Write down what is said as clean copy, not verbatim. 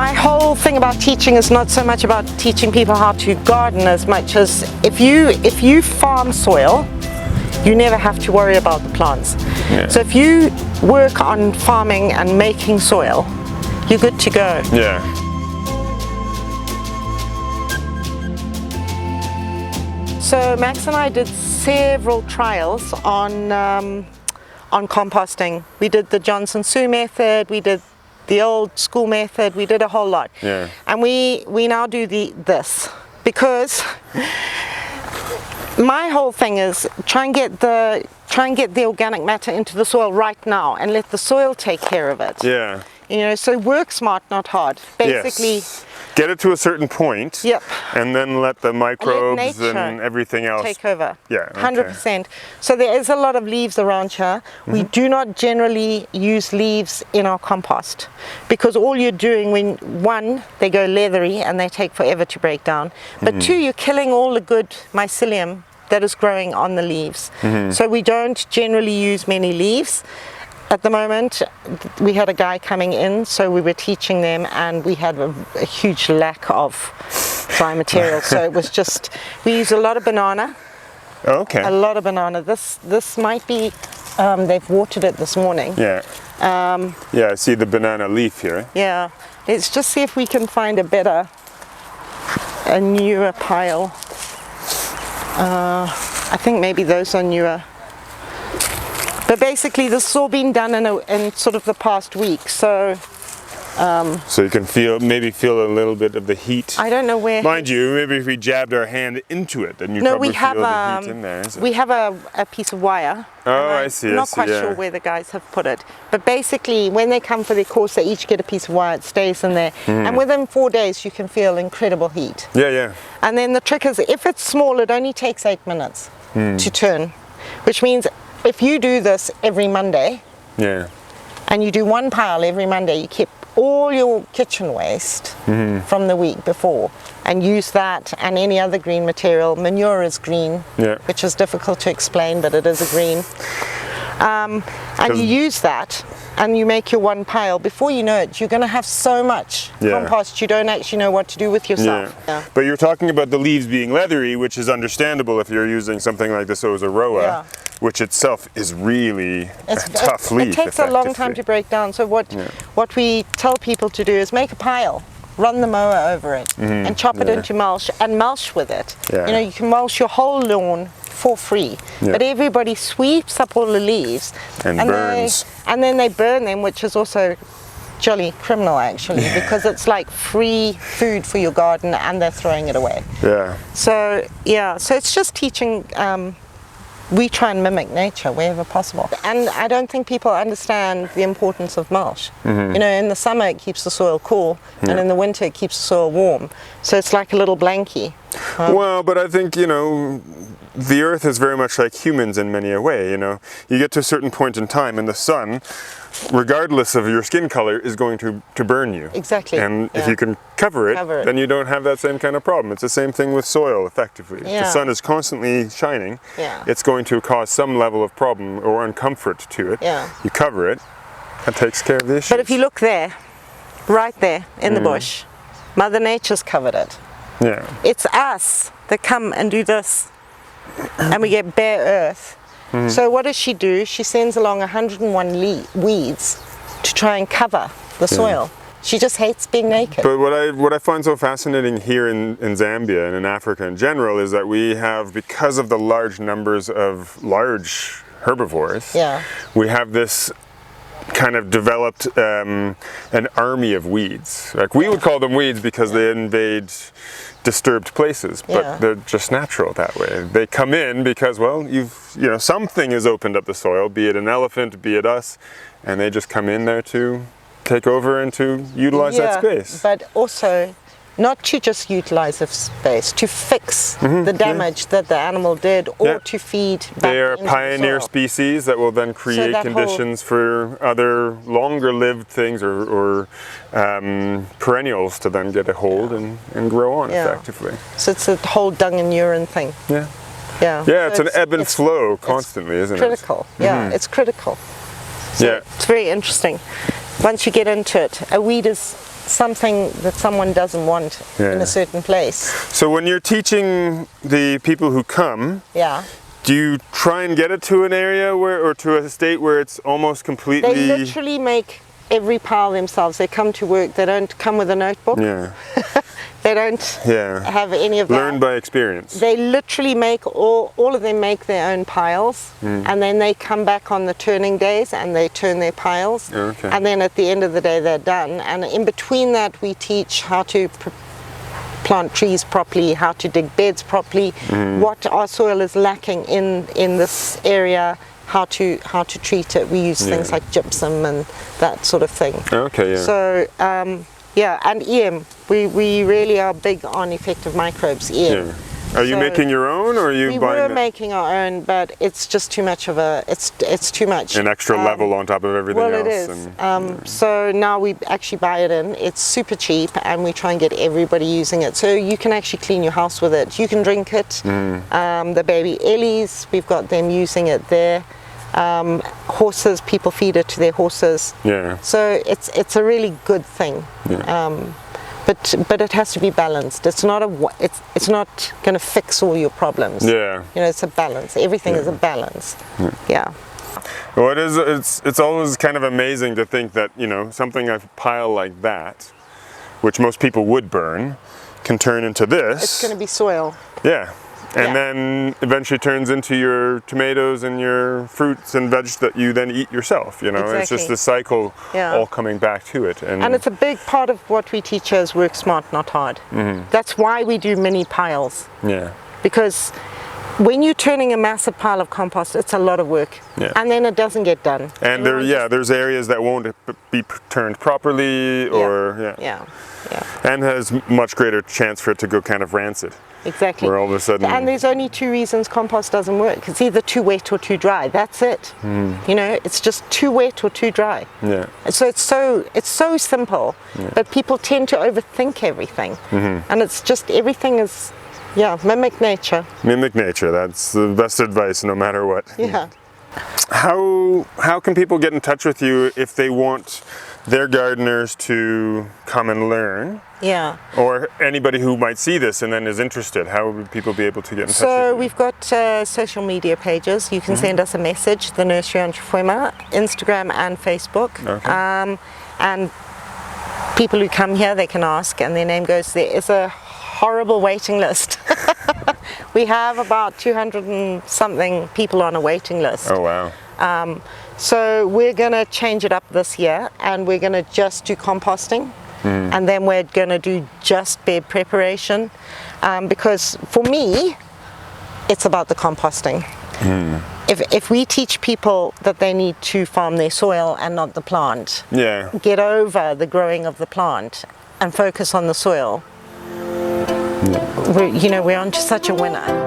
My whole thing about teaching is not so much about teaching people how to garden as much as if you farm soil, you never have to worry about the plants. Yeah. So if you work on farming and making soil, you're good to go. Yeah. So Max and I did several trials on composting. We did the Johnson Sue method, we did the old school method, we did a whole lot. Yeah. And we now do this because my whole thing is try and get the organic matter into the soil right now and let the soil take care of it. Yeah. You know, so work smart, not hard. Basically, yes. Get it to a certain point, yep. and then let the microbes and everything else take over. Yeah, 100%. So there is a lot of leaves around here. We do not generally use leaves in our compost because all you're doing when, one, they go leathery and they take forever to break down, but two, you're killing all the good mycelium that is growing on the leaves. So we don't generally use many leaves. At the moment, we had a guy coming in, so we were teaching them, and we had a huge lack of dry material. So it was just, we use a lot of banana. Okay. A lot of banana. This might be, they've watered it this morning. Yeah. Yeah, I see the banana leaf here. Yeah. Let's just see if we can find a newer pile. I think maybe those are newer. But basically this has all been done in sort of the past week, so you can maybe feel a little bit of the heat. I don't know where. Mind you, maybe if we jabbed our hand into it, then you probably feel the heat in there. We have a piece of wire. Oh, I see. I'm not quite sure where the guys have put it. But basically, when they come for their course, they each get a piece of wire. It stays in there, and within 4 days, you can feel incredible heat. Yeah, yeah. And then the trick is, if it's small, it only takes 8 minutes to turn, which means if you do this every Monday, yeah, and you do one pile every Monday, you keep all your kitchen waste from the week before and use that and any other green material. Manure is green, which is difficult to explain, but it is a green. And you use that and you make your one pile. Before you know it, you're going to have so much compost you don't actually know what to do with yourself. Yeah. But you're talking about the leaves being leathery, which is understandable if you're using something like the Ozaroa, which itself is really a tough leaf. It takes a long time to break down. So what we tell people to do is make a pile, run the mower over it, and chop it into mulch and mulch with it. Yeah. You know, you can mulch your whole lawn for free, but everybody sweeps up all the leaves and burns. And then they burn them, which is also jolly criminal actually, because it's like free food for your garden and they're throwing it away. Yeah. So it's just teaching. We try and mimic nature wherever possible. And I don't think people understand the importance of mulch. You know, in the summer it keeps the soil cool, and in the winter it keeps the soil warm. So it's like a little blankie. Well, but I think, you know, the earth is very much like humans in many a way, you know. You get to a certain point in time and the sun, regardless of your skin color, is going to burn you. Exactly. And if you can cover it, then you don't have that same kind of problem. It's the same thing with soil, effectively. If the sun is constantly shining, it's going to cause some level of problem or uncomfort to it. You cover it, that takes care of the issue. But if you look there, right there in the bush, Mother Nature's covered it. Yeah. It's us that come and do this, and we get bare earth. So what does she do? She sends along 101 weeds to try and cover the soil. She just hates being naked. But what I find so fascinating here in Zambia and in Africa in general is that we have, because of the large numbers of large herbivores, we have this kind of developed an army of weeds. Like we would call them weeds because they invade disturbed places, but they're just natural that way. They come in because, well, you know, something has opened up the soil, be it an elephant, be it us, and they just come in there to take over and to utilize that space. But also not to just utilize the space, to fix the damage that the animal did, or to feed back. They are pioneer species that will then create conditions for other longer lived things or perennials to then get a hold and grow on effectively. So it's a whole dung and urine thing. Yeah, so it's an ebb and flow constantly, isn't it? Critical. It's critical. So it's very interesting. Once you get into it, a weed is something that someone doesn't want in a certain place. So when you're teaching the people who come, do you try and get it to an area where, or to a state where it's almost completely... They literally make every pile themselves. They come to work, they don't come with a notebook. They don't have any of that. Learn by experience. They literally make, all of them make their own piles, and then they come back on the turning days and they turn their piles. And then at the end of the day they're done. And in between that we teach how to plant trees properly, how to dig beds properly, what our soil is lacking in this area, how to treat it. We use things like gypsum and that sort of thing. So and EM, we really are big on effective microbes, EM. Are you making your own, or are you buying it? We were making our own, but it's just too much of a, it's too much. An extra level on top of everything else. Well, it is. So now we actually buy it in. It's super cheap, and we try and get everybody using it. So you can actually clean your house with it. You can drink it. The baby Ellies, we've got them using it there. Horses, people feed it to their horses. So it's a really good thing. But it has to be balanced. It's not it's not going to fix all your problems. You know, it's a balance. Everything is a balance. Well, it's always kind of amazing to think that, you know, something a pile like that, which most people would burn, can turn into this. It's going to be soil. And then eventually turns into your tomatoes and your fruits and veg that you then eat yourself, you know. It's just the cycle all coming back to it. And it's a big part of what we teach is work smart, not hard. That's why we do mini piles. Because when you're turning a massive pile of compost, it's a lot of work. And then it doesn't get done. And there's areas that won't be turned properly, or and has much greater chance for it to go kind of rancid. Where all of a sudden... And there's only two reasons compost doesn't work. It's either too wet or too dry. That's it. You know, it's just too wet or too dry. So it's so simple, but people tend to overthink everything. And it's just, everything is, mimic nature. Mimic nature, that's the best advice no matter what. How can people get in touch with you if they want their gardeners to come and learn? Or anybody who might see this and then is interested, how would people be able to get in touch with you? So we've got social media pages. You can send us a message, the Nursery On Chifwema, Instagram and Facebook. And people who come here, they can ask and their name goes there. It's a horrible waiting list. We have about 200 and something people on a waiting list. So we're going to change it up this year, and we're going to just do composting, and then we're going to do just bed preparation, because for me it's about the composting. If we teach people that they need to farm their soil and not the plant, get over the growing of the plant and focus on the soil, we're on to such a winner.